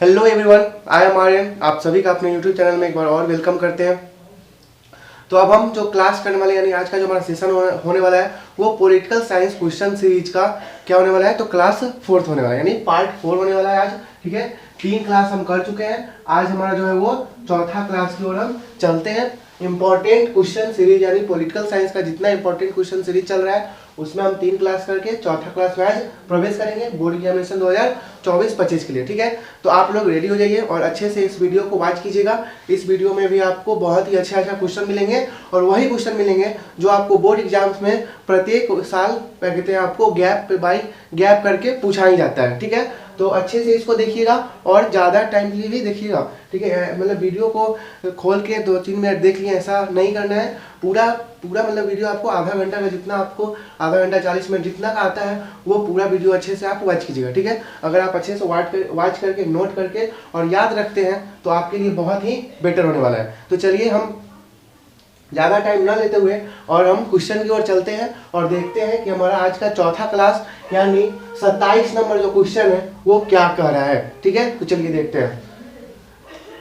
Hello everyone, I am Aryan. आप सभी का अपने यूट्यूब चैनल में एक बार और वेलकम करते हैं। तो अब हम जो क्लास करने वाले यानी आज का जो हमारा सेशन होने वाला है वो पॉलिटिकल साइंस क्वेश्चन सीरीज का क्या होने वाला है। तो क्लास 4th होने वाला है यानी पार्ट 4 होने वाला है आज। ठीक है, 3 क्लास हम कर चुके हैं। आज हमारा जो है वो चौथा क्लास की ओर हम चलते हैं। इंपॉर्टेंट क्वेश्चन सीरीज यानी पॉलिटिकल साइंस का जितना इंपॉर्टेंट क्वेश्चन सीरीज चल रहा है उसमें हम 3 क्लास करके चौथा क्लास में आज प्रवेश करेंगे बोर्ड एग्जामिनेशन 2024-25 के लिए। ठीक है, तो आप लोग रेडी हो जाइए और अच्छे से इस वीडियो को वॉच कीजिएगा। इस वीडियो में भी आपको बहुत ही अच्छा क्वेश्चन मिलेंगे और वही क्वेश्चन मिलेंगे जो आपको बोर्ड एग्जाम्स में प्रत्येक साल कहते हैं आपको गैप बाई गैप करके पूछा ही जाता है। ठीक है, तो अच्छे से इसको देखिएगा और ज़्यादा टाइम के लिए भी देखिएगा। ठीक है, मतलब वीडियो को खोल के 2-3 मिनट देख लिए ऐसा नहीं करना है। पूरा मतलब वीडियो आपको आधा घंटा का जितना आपको आधा घंटा 40 मिनट जितना का आता है वो पूरा वीडियो अच्छे से आप वॉच कीजिएगा। ठीक है, अगर आप अच्छे से वॉच करके नोट करके और याद रखते हैं तो आपके लिए बहुत ही बेटर होने वाला है। तो चलिए हम ज़्यादा टाइम ना लेते हुए और हम क्वेश्चन की ओर चलते हैं और देखते हैं कि हमारा आज का चौथा क्लास यानी 27 नंबर जो क्वेश्चन है वो क्या कह रहा है। ठीक है, तो चलिए देखते हैं।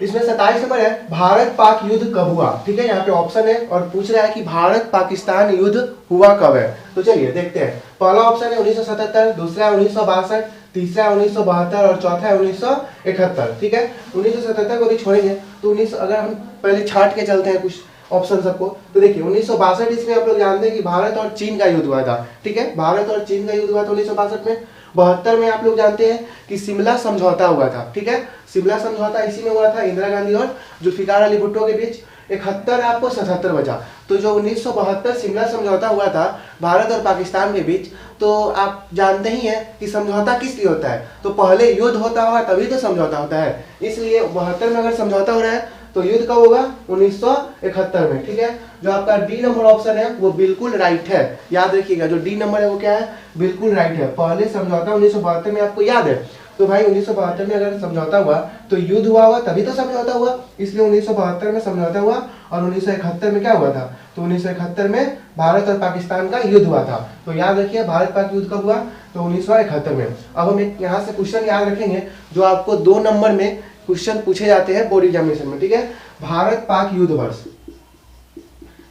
इसमें 27 नंबर है, भारत पाक युद्ध कब हुआ। ठीक है, यहाँ पे ऑप्शन है और पूछ रहा है कि भारत पाकिस्तान युद्ध हुआ कब है। तो चलिए देखते हैं। पहला ऑप्शन है 1977, दूसरा है 1962, तीसरा है 1972 और चौथा है 1971। ठीक है, 1977 को भी छोड़ेंगे तो 19 अगर हम पहले छाट के चलते हैं कुछ ऑप्शन सबको तो देखिए 1962 इसमें आप लोग जानते हैं कि भारत और चीन का युद्ध हुआ था। ठीक है, भारत और चीन का युद्ध हुआ था 1962 में। 72 में आप लोग जानते हैं कि शिमला समझौता हुआ था। ठीक है, शिमला समझौता इसी में हुआ था इंदिरा गांधी और जुल्फिकार अली भुट्टो के बीच। 71 आपको 77 बचा। तो जो 1972 शिमला समझौता हुआ था भारत और पाकिस्तान के बीच, तो आप जानते ही हैं कि समझौता किस लिए होता है। तो पहले युद्ध होता होगा तभी तो समझौता होता है, इसलिए 72 में अगर समझौता हो रहा है तो युद्ध कब होगा 1971 में। ठीक है, जो आपका डी नंबर ऑप्शन है वो बिल्कुल राइट है। याद रखिएगा जो डी नंबर है वो क्या है, बिल्कुल राइट है। पहले समझौता 1972 में आपको याद है। तो भाई 1972 में अगर समझौता हुआ तो युद्ध हुआ होगा तभी तो समझौता हुआ, इसलिए 1972 में समझौता हुआ। और 1971 में क्या हुआ था, तो 1971 में भारत और पाकिस्तान का युद्ध हुआ था। तो याद रखिए भारत पाक युद्ध कब हुआ, तो 1971 में। अब हम एक यहाँ से क्वेश्चन याद रखेंगे जो आपको 2 नंबर में क्वेश्चन पूछे जाते हैं बोर्ड एग्जामिनेशन में। ठीक है, भारत पाक युद्ध वर्ष,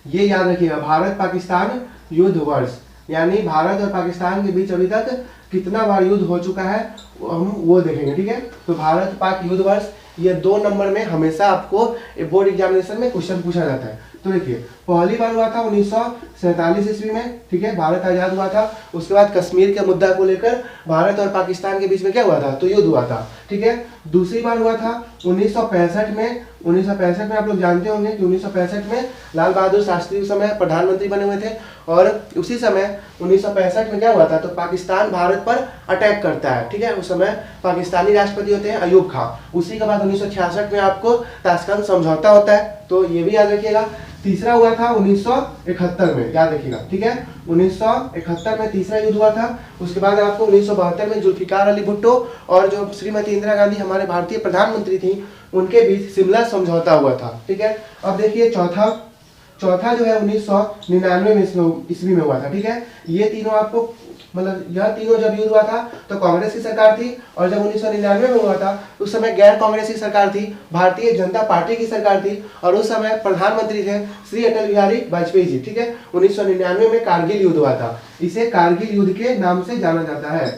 ये याद रखिएगा। भारत पाकिस्तान युद्ध वर्ष यानी भारत और पाकिस्तान के बीच अभी तक कितना बार युद्ध हो चुका है हम वो देखेंगे। ठीक है, तो भारत पाक युद्ध वर्ष ये 2 नंबर में हमेशा आपको बोर्ड एग्जामिनेशन में क्वेश्चन पूछा जाता है। तो देखिए पहली बार हुआ था 1947 ईस्वी में। ठीक है, भारत आजाद हुआ था। उसके बाद कश्मीर के मुद्दा को लेकर भारत और पाकिस्तान के बीच में क्या हुआ था, तो युद्ध हुआ था। ठीक है, दूसरी बार हुआ था 1965 में। 1965 में आप लोग जानते होंगे कि 1965 में लाल बहादुर शास्त्री उस समय प्रधानमंत्री बने हुए थे और उसी समय 1965 में क्या हुआ था, तो पाकिस्तान भारत पर अटैक करता है। ठीक है, उस समय पाकिस्तानी राष्ट्रपति होते हैं अयूब खां। उसी के बाद 1966 में आपको ताशकंद समझौता होता है, तो ये भी याद रखिएगा। तीसरा हुआ था 1971 में, याद रखिएगा। ठीक है, 1971 में तीसरा युद्ध हुआ था। उसके बाद आपको 1972 में जुल्फिकार अली भुट्टो और जो श्रीमती इंदिरा गांधी हमारे भारतीय प्रधानमंत्री थी उनके बीच शिमला समझौता हुआ था। ठीक है, अब देखिए चौथा जो है 1999 ईस्वी में हुआ था। ठीक है, ये तीनों आपको मतलब यह तीनों जब युद्ध हुआ था तो कांग्रेस की सरकार थी, और जब 1999 में हुआ था उस समय गैर कांग्रेस की सरकार थी, भारतीय जनता पार्टी की सरकार थी और उस समय प्रधानमंत्री थे श्री अटल बिहारी वाजपेयी जी। ठीक है, 1999 में कारगिल युद्ध हुआ था। इसे कारगिल युद्ध के नाम से जाना जाता है।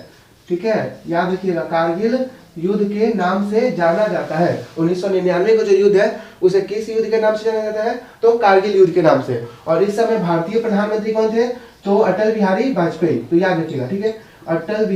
ठीक है, याद रखिएगा कारगिल युद्ध के नाम से जाना जाता है। 1999 का जो युद्ध है उसे किस युद्ध के नाम से जाना जाता है, तो कारगिल युद्ध के नाम से। और इस समय भारतीय प्रधानमंत्री कौन थे, तो अटल बिहारी वाजपेयी। तो याद रखिएगा। ठीक है, अटल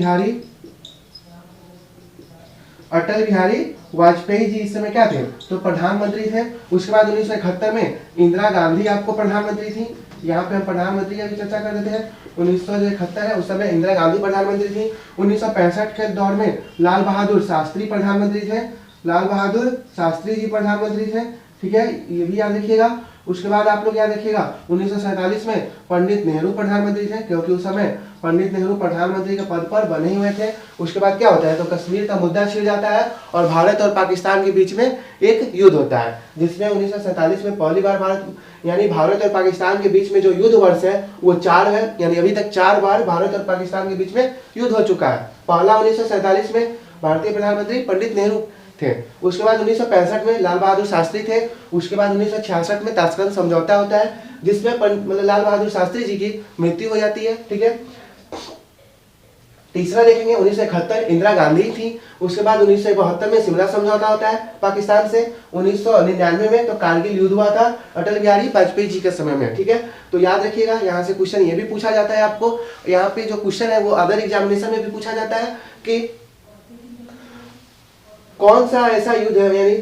बिहारी वाजपेयी जी इस समय क्या थे, तो प्रधानमंत्री थे। उसके बाद 1971 में इंदिरा गांधी आपको प्रधानमंत्री थी। यहाँ पे हम प्रधानमंत्री की भी चर्चा कर देते हैं। 1971 है, उस समय इंदिरा गांधी प्रधानमंत्री थी। 1965 के दौर में लाल बहादुर शास्त्री प्रधानमंत्री थे, लाल बहादुर शास्त्री जी प्रधानमंत्री थे। ठीक है, ये भी याद रखिएगा। उसके बाद आप लोग याद रखिएगा 1947 में पंडित नेहरू प्रधानमंत्री थे, क्योंकि उस समय पंडित नेहरू प्रधानमंत्री के पद पर बने हुए थे। उसके बाद क्या होता है, तो कश्मीर का मुद्दा छिड़ जाता है और भारत और पाकिस्तान के बीच में एक युद्ध होता है, जिसमें 1947 में पहली बार भारत और पाकिस्तान के बीच में जो युद्ध वर्ष है वो 4 है, यानी अभी तक 4 बार भारत और पाकिस्तान के बीच में युद्ध हो चुका है। पहला 1947 में भारतीय प्रधानमंत्री पंडित नेहरू थे। उसके बाद 1965 में लाल बहादुर शास्त्री थे। उसके बाद 1966 में ताशकंद समझौता होता है, जिसमें मतलब लाल बहादुर शास्त्री जी की मृत्यु हो जाती है। ठीक है, तीसरा देखेंगे 1971 इंदिरा गांधी थी। उसके बाद 1972 में शिमला समझौता होता है पाकिस्तान से। 1999 में तो कारगिल युद्ध हुआ था अटल बिहारी वाजपेयी जी के समय में। ठीक है, तो याद रखिएगा, यहाँ से क्वेश्चन ये भी पूछा जाता है आपको। यहाँ पे जो क्वेश्चन है वो अदर एग्जामिनेशन में भी पूछा जाता है कि कौन सा ऐसा युद्ध है, यानी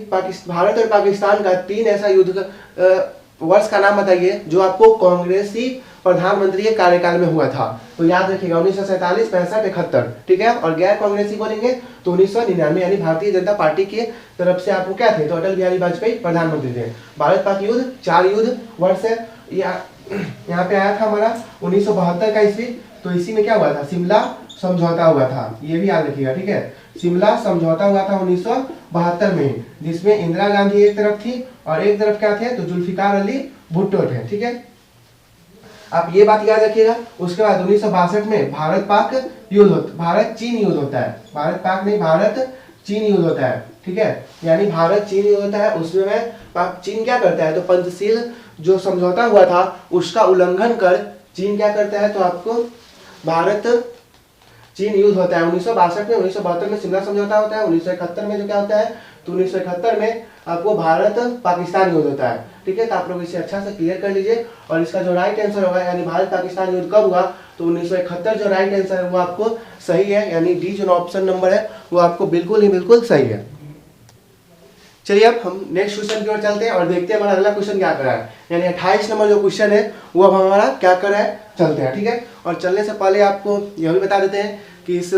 भारत और पाकिस्तान का 3 ऐसा युद्ध का वर्ष का नाम बताइए जो आपको कांग्रेसी प्रधानमंत्री के कार्यकाल में हुआ था। तो याद रखिएगा 1947, 65, 71। ठीक है, और गैर कांग्रेसी बोलेंगे तो 1999, यानी भारतीय जनता पार्टी की तरफ से आपको क्या थे, तो अटल बिहारी वाजपेयी प्रधानमंत्री थे। भारत पाक युद्ध 4 युद्ध वर्ष है। यहाँ पे आया था हमारा 1972 का ईस्वी, तो इसी में क्या हुआ था, शिमला समझौता हुआ था, ये भी याद रखिएगा। ठीक है, शिमला समझौता हुआ था 1972 में, जिसमें इंदिरा गांधी एक तरफ थी और एक तरफ क्या थे, तो जुल्फिकार अली भुट्टो थे। ठीक है, आप ये बात याद रखिएगा। उसके बाद 1962 में भारत पाक युद्ध, भारत चीन युद्ध होता है। भारत पाक नहीं, भारत चीन युद्ध होता है। ठीक है, यानी भारत चीन युद्ध होता है, उसमें चीन क्या करता है, तो पंचशील जो समझौता हुआ था उसका उल्लंघन कर चीन क्या करता है, तो आपको भारत चीन युद्ध होता है 1962 में। 1972 में शिमला समझौता होता है। 1971 में जो क्या होता है, तो 1971 में आपको भारत पाकिस्तान युद्ध होता है। ठीक है, तो आप लोग इसे अच्छा से क्लियर कर लीजिए। और इसका जो राइट आंसर होगा, यानी भारत पाकिस्तान युद्ध कब हुआ, तो 1971 जो राइट आंसर है वो आपको सही है, यानी डी जो ऑप्शन नंबर है वो आपको बिल्कुल ही बिल्कुल सही है। चलिए अब हम नेक्स्ट क्वेश्चन की ओर चलते हैं और देखते हैं हमारा अगला क्वेश्चन क्या कर रहा है, यानी 28 नंबर जो क्वेश्चन है वो अब हमारा क्या कर रहा है, चलते हैं। ठीक है, और चलने से पहले आपको यह भी बता देते हैं कि इस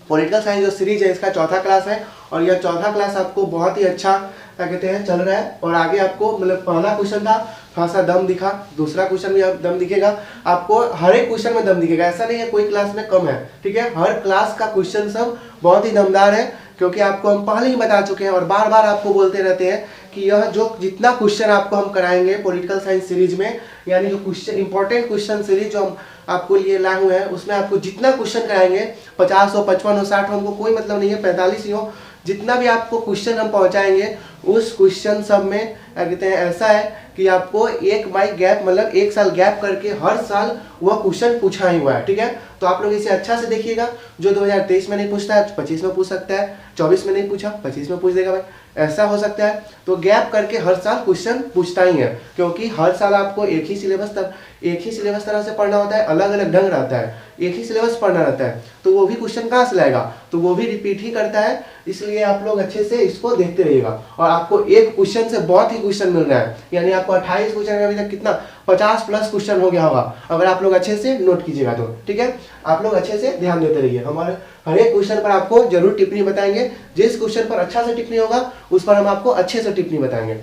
पॉलिटिकल साइंस जो सीरीज है इसका चौथा क्लास है, और यह चौथा क्लास आपको बहुत ही अच्छा क्या कहते हैं चल रहा है। और आगे आपको मतलब पहला क्वेश्चन था थोड़ा सा दम दिखा, दूसरा क्वेश्चन भी दम दिखेगा, आपको हर एक क्वेश्चन में दम दिखेगा, ऐसा नहीं है कोई क्लास में कम है। ठीक है, हर क्लास का क्वेश्चन सब बहुत ही दमदार है, क्योंकि आपको हम पहले ही बता चुके हैं और बार बार आपको बोलते रहते हैं कि यह जो जितना क्वेश्चन आपको हम कराएंगे पॉलिटिकल साइंस सीरीज में, यानी जो क्वेश्चन इंपॉर्टेंट क्वेश्चन सीरीज जो हम आपको लिए लाए हुए हैं, उसमें आपको जितना क्वेश्चन कराएंगे 50 हो, 55 हो, 60 हो, हमको कोई मतलब नहीं है, 45 ही हो, जितना भी आपको क्वेश्चन हम पहुंचाएंगे उस क्वेश्चन सब में क्या कहते हैं ऐसा है कि आपको एक माई गैप मतलब 1 साल गैप करके हर साल वह क्वेश्चन पूछा ही हुआ है। ठीक है, तो आप लोग इसे अच्छा से देखिएगा। जो 2023 में नहीं पूछता है 25 में पूछ सकता है, 24 में नहीं पूछा 25 में पूछ देगा भाई, ऐसा हो सकता है। तो गैप करके हर साल क्वेश्चन पूछता ही है, क्योंकि हर साल आपको एक ही सिलेबस तरह से पढ़ना होता है, अलग अलग ढंग रहता है, एक ही सिलेबस पढ़ना रहता है, तो वो भी क्वेश्चन कहाँ से लाएगा, तो वो भी रिपीट ही करता है। इसलिए आप लोग अच्छे से इसको देखते रहिएगा। और आपको एक क्वेश्चन से बहुत ही क्वेश्चन मिल रहा है, यानी आपको 28 क्वेश्चन में अभी तक कितना 50 प्लस क्वेश्चन हो गया होगा, अगर आप लोग अच्छे से नोट कीजिएगा तो। ठीक है, आप लोग अच्छे से ध्यान देते रहिए, हमारे हर एक क्वेश्चन पर आपको जरूर टिप्पणी बताएंगे। जिस क्वेश्चन पर अच्छा से टिप्पणी होगा उस पर हम आपको अच्छे से टिप्पणी बताएंगे।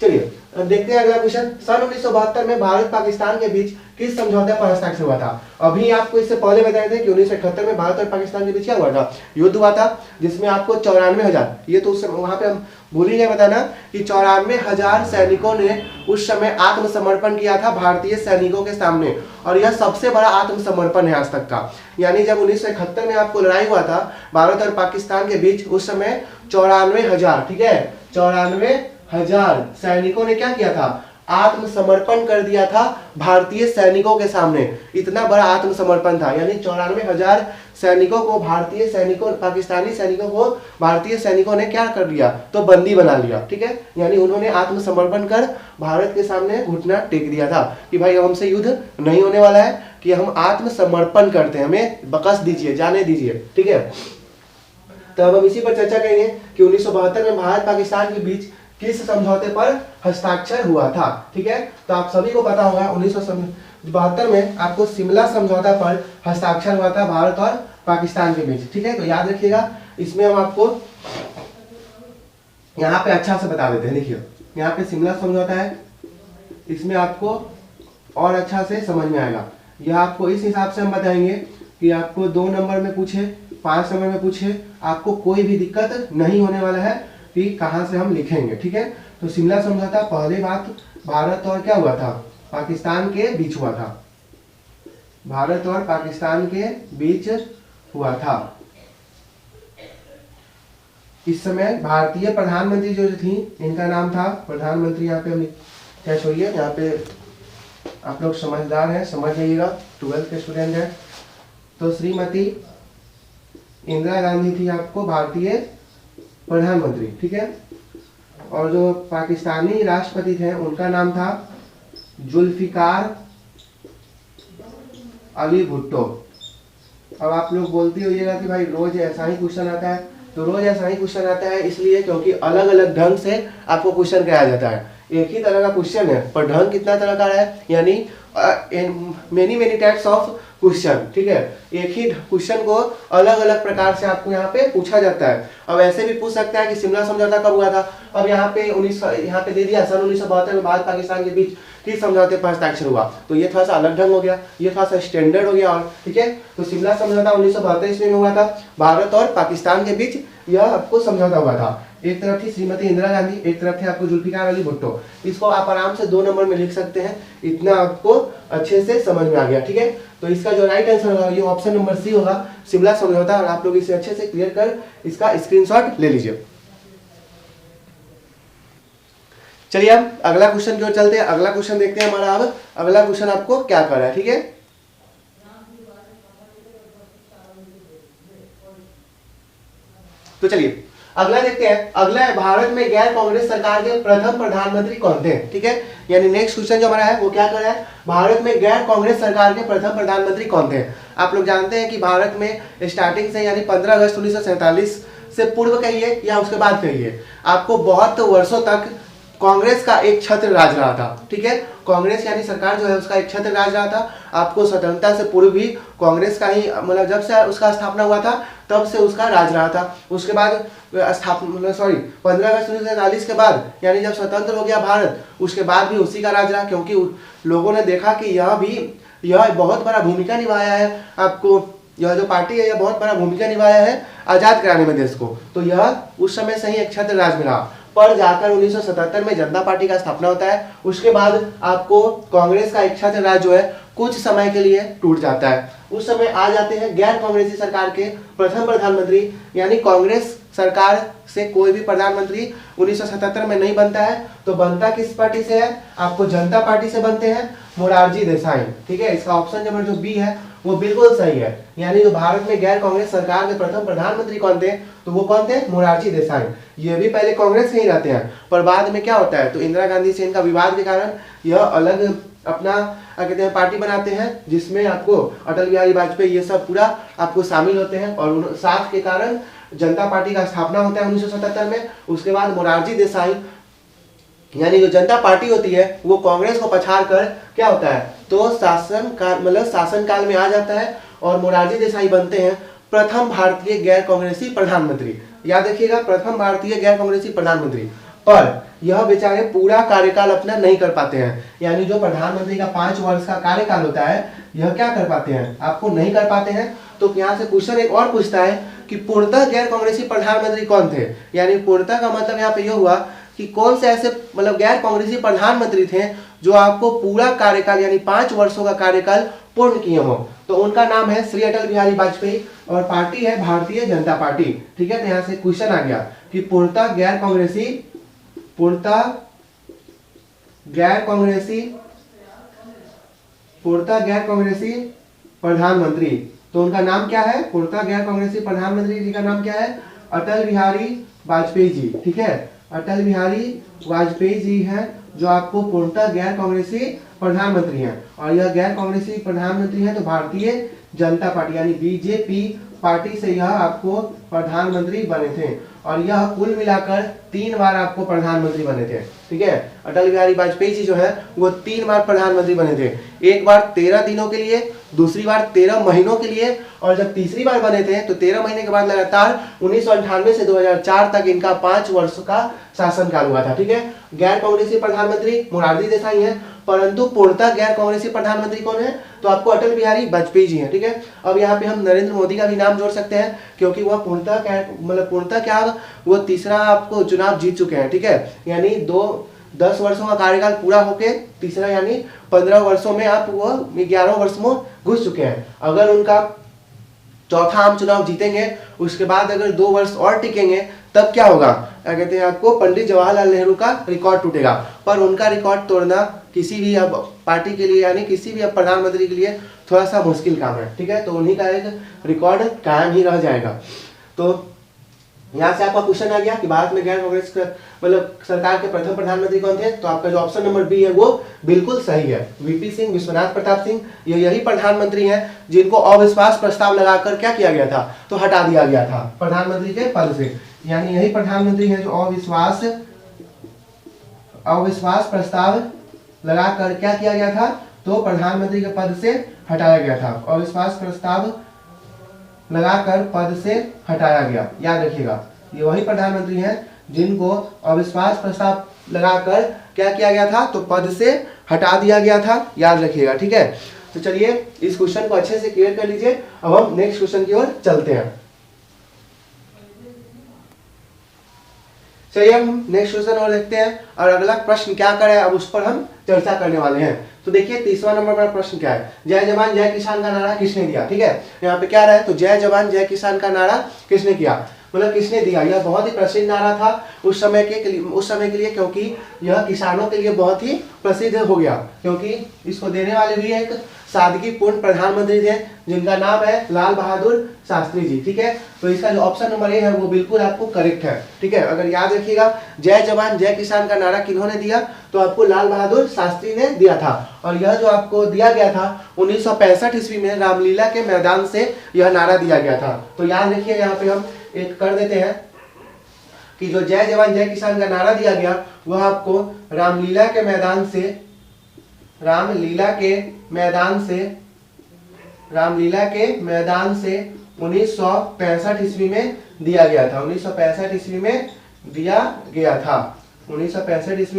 चलिए देखते हैं अगला क्वेश्चन। सन 1972 में भारत पाकिस्तान के बीच किस समझौते पर हस्ताक्षर हुआ था। अभी आपको इससे पहले बताए थे कि 1971 में भारत और पाकिस्तान के बीच क्या हुआ था, युद्ध हुआ था, जिसमें आपको 94,000, ये तो उस समय वहां पे हम भूल ही गए बताना कि 94,000 सैनिकों ने उस समय आत्मसमर्पण किया था भारतीय सैनिकों के सामने, और यह सबसे बड़ा आत्मसमर्पण है आज तक का। यानी जब 1971 में आपको लड़ाई हुआ था भारत और पाकिस्तान के बीच, उस समय 94,000, ठीक है, 94,000 सैनिकों ने क्या किया था, आत्मसमर्पण कर दिया था भारतीय सैनिकों के सामने। इतना बड़ा आत्मसमर्पण था, यानी 94,000 सैनिकों को पाकिस्तानी सैनिकों को भारतीय सैनिकों ने क्या कर लिया, तो बंदी बना लिया। ठीक है, यानी उन्होंने आत्मसमर्पण कर भारत के सामने घुटना टेक दिया था कि भाई अब हमसे युद्ध नहीं होने वाला है, कि हम आत्मसमर्पण करते हैं, हमें बकस दीजिए, जाने दीजिए। ठीक है, तो अब हम इसी पर चर्चा करेंगे कि 1972 में भारत पाकिस्तान के बीच किस समझौते पर हस्ताक्षर हुआ था। ठीक है, तो आप सभी को पता होगा 1972 में आपको शिमला समझौता पर हस्ताक्षर हुआ था भारत और पाकिस्तान के बीच। ठीक है, तो याद रखिएगा, इसमें हम आपको यहाँ पे अच्छा से बता देते हैं। देखिए यहाँ पे शिमला समझौता है, इसमें आपको और अच्छा से समझ में आएगा। यह आपको इस हिसाब से हम बताएंगे कि आपको 2 नंबर में पूछे, 5 नंबर में पूछे, आपको कोई भी दिक्कत नहीं होने वाला है कि कहां से हम लिखेंगे। ठीक है, तो शिमला समझौता पहली बात भारत और क्या हुआ था, पाकिस्तान के बीच हुआ था, भारत और पाकिस्तान के बीच हुआ था। इस समय भारतीय प्रधानमंत्री जो थी इनका नाम था, प्रधानमंत्री यहाँ पे हम क्या छोड़िए, यहाँ पे आप लोग समझदार हैं, समझ जाइएगा, 12th के स्टूडेंट हैं। तो श्रीमती इंदिरा गांधी थी आपको भारतीय प्रधानमंत्री, ठीक है। और जो पाकिस्तानी राष्ट्रपति थे उनका नाम था जुल्फिकार अली भुट्टो। अब आप लोग बोलते होइएगा कि भाई रोज ऐसा ही क्वेश्चन आता है, तो रोज ऐसा ही क्वेश्चन आता है इसलिए क्योंकि अलग अलग ढंग से आपको क्वेश्चन कराया जाता है। एक ही तरह का क्वेश्चन है पर ढंग कितना तरह का है, यानी many many types of question, ठीक है। एक ही क्वेश्चन को अलग अलग प्रकार से आपको यहाँ पे पूछा जाता है। अब ऐसे भी पूछ सकता है कि शिमला समझौता कब हुआ था, अब यहाँ पे यहाँ पे दे दिया सन 1972 में भारत पाकिस्तान के बीच किस समझौते पर हस्ताक्षर हुआ, तो ये थोड़ा सा अलग ढंग हो गया, ये थोड़ा सा स्टैंडर्ड हो गया, और ठीक है। तो शिमला समझौता 1972 ईस्वी में हुआ था, भारत और पाकिस्तान के बीच यह आपको समझौता हुआ था। एक तरफ थी श्रीमती इंदिरा गांधी, एक तरफ थे आपको जुल्फिकार अली भुट्टो। इसको आप आराम से 2 नंबर में लिख सकते हैं, इतना आपको अच्छे से समझ में आ गया, ठीक है। तो इसका जो राइट आंसर होगा ये ऑप्शन नंबर सी होगा, शिमला समझौता। और आप लोग इसे अच्छे से क्लियर कर इसका स्क्रीनशॉट ले लीजिए। चलिए अब अगला क्वेश्चन की ओर चलते हैं। अगला क्वेश्चन देखते हैं हमारा। अब अगला क्वेश्चन आपको क्या कर रहा है, ठीक है। तो चलिए अगला देखते हैं। अगला है भारत में गैर कांग्रेस सरकार के प्रथम प्रधानमंत्री कौन थे, ठीक है। यानी नेक्स्ट क्वेश्चन जो हमारा है वो क्या कर रहा है, भारत में गैर कांग्रेस सरकार के प्रथम प्रधानमंत्री कौन थे। आप लोग जानते हैं कि भारत में स्टार्टिंग से यानी 15 अगस्त 1947 से पूर्व कहिए या उसके बाद कहिए, आपको बहुत वर्षों तक कांग्रेस का एक छत्र राज रहा था, ठीक है। कांग्रेस यानी सरकार जो है उसका एक छत्र राज रहा था। आपको स्वतंत्रता से पूर्व भी कांग्रेस का ही मतलब जब से उसका स्थापना हुआ था तब से उसका राज रहा था। उसके बाद स्थापना 15 अगस्त 1947 के बाद यानी जब स्वतंत्र हो गया भारत, उसके बाद भी उसी का राज रहा, क्योंकि लोगों ने देखा कि यह बहुत बड़ा भूमिका निभाया है, आपको यह जो पार्टी है यह बहुत बड़ा भूमिका निभाया है आजाद कराने में देश को। तो यह उस समय से ही एक छत्र राज में रहा। पर जाकर 1977 में जनता पार्टी का स्थापना होता है। उसके बाद आपको कांग्रेस का एक छत्र राज जो है कुछ समय के लिए टूट जाता है। उस समय आ जाते हैं गैर कांग्रेसी सरकार के प्रथम प्रधानमंत्री, यानी कांग्रेस सरकार से कोई भी प्रधानमंत्री 1977 में नहीं बनता है, तो बनता किस पार्टी से है, आपको जनता पार्टी से बनते हैं मोरारजी देसाई, ठीक है। इसका ऑप्शन नंबर जो बी है वो बिल्कुल सही है। यानी जो भारत में गैर कांग्रेस सरकार के प्रथम प्रधानमंत्री कौन थे, तो वो कौन थे, मोरारजी देसाई। ये भी पहले कांग्रेस में ही रहते हैं, पर बाद में क्या होता है, तो इंदिरा गांधी से इनका विवाद के कारण यह अलग अपना कहते हैं पार्टी बनाते हैं, जिसमें आपको अटल बिहारी वाजपेयी ये सब पूरा आपको शामिल होते हैं, और साथ के कारण जनता पार्टी का स्थापना होता है 1977 में। उसके बाद मोरारजी देसाई यानी जो जनता पार्टी होती है वो कांग्रेस को पछाड़ कर क्या होता है, तो शासन काल में आ जाता है, और मोरारजी देसाई बनते हैं प्रथम भारतीय गैर कांग्रेसी प्रधानमंत्री। याद रखिएगा, प्रथम भारतीय गैर कांग्रेसी प्रधानमंत्री। पर यह बेचारे पूरा कार्यकाल अपना नहीं कर पाते हैं, यानी जो प्रधानमंत्री का 5 वर्ष का कार्यकाल होता है यह क्या कर पाते हैं, आपको नहीं कर पाते हैं। तो यहाँ से क्वेश्चन एक और पूछता है कि पूर्णतः गैर कांग्रेसी प्रधानमंत्री कौन थे। यानी पूर्णतः का मतलब यहाँ पे यह हुआ कि कौन से ऐसे मतलब गैर कांग्रेसी प्रधानमंत्री थे जो आपको पूरा कार्यकाल यानी 5 वर्षों का कार्यकाल पूर्ण किए हो। तो उनका नाम है श्री अटल बिहारी वाजपेयी, और पार्टी है भारतीय जनता पार्टी, ठीक है। तो यहाँ से क्वेश्चन आ गया कि पूर्णतः गैर कांग्रेसी प्रधानमंत्री, तो उनका नाम क्या है, पूर्णतः गैर कांग्रेसी प्रधानमंत्री जी का नाम क्या है, अटल बिहारी वाजपेयी जी, ठीक है। अटल बिहारी वाजपेयी जी हैं जो आपको पूर्णतः गैर कांग्रेसी प्रधानमंत्री हैं, और यह गैर कांग्रेसी प्रधानमंत्री हैं तो भारतीय जनता पार्टी यानी बीजेपी पार्टी से यह आपको प्रधानमंत्री बने थे, और यह कुल मिलाकर 3 बार आपको प्रधानमंत्री बने थे, ठीक है। अटल बिहारी वाजपेयी जी जो है वो 3 बार प्रधानमंत्री बने थे, एक बार 13 दिनों के लिए, दूसरी बार 13 महीनों के लिए, और जब तीसरी बार बने थे तो 13 महीने के बाद लगातार 1998 से 2004 तक इनका 5 वर्ष का शासनकाल हुआ था, ठीक है। गैर कांग्रेसी प्रधानमंत्री मोरारजी देसाई हैं, परंतु पूर्णतः गैर कांग्रेसी प्रधानमंत्री कौन है, तो आपको अटल बिहारी वाजपेयी जी हैं, ठीक है। अब यहाँ पे हम नरेंद्र मोदी का भी नाम जोड़ सकते हैं, क्योंकि वह पूर्णतः क्या वो तीसरा आपको चुनाव जीत चुके हैं, ठीक है। यानी 10 वर्षों का कार्यकाल पूरा होके तीसरा यानी 15 वर्षों में आप वो 11 वर्ष में घुस चुके हैं। अगर उनका चौथा आम चुनाव जीतेंगे, उसके बाद अगर 2 वर्ष और टिकेंगे तब क्या होगा, क्या कहते हैं, आपको पंडित जवाहरलाल नेहरू का रिकॉर्ड टूटेगा। पर उनका रिकॉर्ड तोड़ना किसी भी अब पार्टी के लिए यानी किसी भी अब प्रधानमंत्री के लिए थोड़ा सा मुश्किल काम है, ठीक है। तो उन्हीं का एक रिकॉर्ड कायम ही रह जाएगा। तो यहाँ से आपका क्वेश्चन आ गया कि भारत में गैर कांग्रेस मतलब सरकार के प्रथम प्रधानमंत्री कौन थे, तो आपका जो ऑप्शन नंबर बी है वो बिल्कुल सही है, वीपी सिंह, विश्वनाथ प्रताप सिंह। ये यही प्रधानमंत्री हैं जिनको अविश्वास प्रस्ताव लगाकर क्या किया गया था, तो हटा दिया गया था प्रधानमंत्री के पद से। यानी यही प्रधानमंत्री हैं जो अविश्वास प्रस्ताव लगाकर क्या किया गया था, तो प्रधानमंत्री के पद से हटाया गया था। अविश्वास प्रस्ताव लगाकर पद से हटाया गया, याद रखिएगा। ये वही प्रधानमंत्री हैं जिनको अविश्वास प्रस्ताव लगाकर क्या किया गया था, तो पद से हटा दिया गया था, याद रखिएगा, ठीक है। तो चलिए इस क्वेश्चन को अच्छे से क्लियर कर लीजिए। अब हम नेक्स्ट क्वेश्चन की ओर चलते हैं। चलिए हम नेक्स्ट क्वेश्चन और देखते हैं और अगला प्रश्न क्या करे, अब उस पर हम चर्चा करने वाले हैं। तो देखिए तीसरा नंबर पर प्रश्न क्या है, जय जवान जय किसान का नारा किसने दिया, ठीक है। यहाँ पे क्या रहा है, तो जय जवान जय किसान का नारा किसने किया, मतलब किसने दिया। यह बहुत ही प्रसिद्ध नारा था उस समय के लिए, क्योंकि यह किसानों के लिए बहुत ही प्रसिद्ध हो गया, क्योंकि इसको देने वाले भी एक सादगीपूर्ण प्रधानमंत्री थे जिनका नाम है लाल बहादुर शास्त्री जी, ठीक है। तो इसका जो ऑप्शन नंबर ए है वो बिल्कुल आपको करेक्ट है, ठीक है। अगर याद रखिएगा जय जवान जय किसान का नारा किन्होंने दिया, तो आपको लाल बहादुर शास्त्री ने दिया था। और यह जो आपको दिया गया था 1965 ईस्वी में रामलीला के मैदान से यह नारा दिया गया था। तो याद रखिए यहाँ पे हम एक कर देते हैं कि जो जय जवान जय किसान का नारा दिया गया वह आपको रामलीला के मैदान से 1965 ईस्वी में दिया गया था। 1965 ईस्वी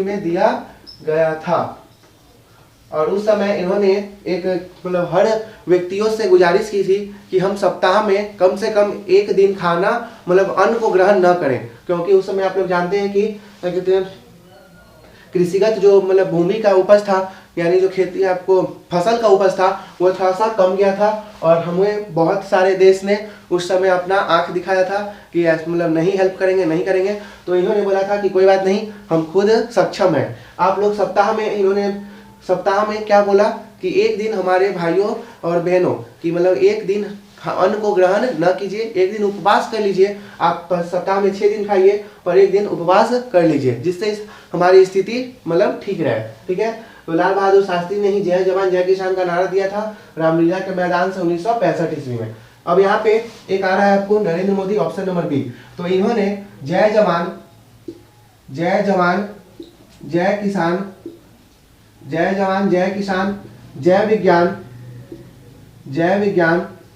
में दिया गया था। और उस समय इन्होंने एक मतलब हर व्यक्तियों से गुजारिश की थी कि हम सप्ताह में कम से कम एक दिन खाना मतलब अन्न को ग्रहण न करें, क्योंकि उस समय आप लोग जानते हैं कि कहते हैं कृषिगत जो मतलब भूमि का उपज था, यानी जो खेती आपको फसल का उपज था वो थोड़ा सा कम गया था। और हमें बहुत सारे देश ने उस समय अपना आंख दिखाया था कि मतलब नहीं हेल्प करेंगे। तो इन्होंने बोला था कि कोई बात नहीं, हम खुद सक्षम हैं। आप लोग सप्ताह में क्या बोला कि एक दिन हमारे भाइयों और बहनों की मतलब एक दिन अन्न को ग्रहण न कीजिए, एक दिन उपवास कर लीजिए। आप सप्ताह में 6 दिन खाइए पर एक दिन उपवास कर लीजिए, जिससे हमारी स्थिति मतलब ठीक रहे, ठीक है। तो लाल बहादुर शास्त्री ने ही जय जवान जय किसान का नारा दिया था रामलीला के मैदान से 1965 ईस्वी में। अब यहाँ पे एक आ रहा है आपको Narendra Modi, option number B. तो इन्होंने जय जवान जय किसान जय विज्ञान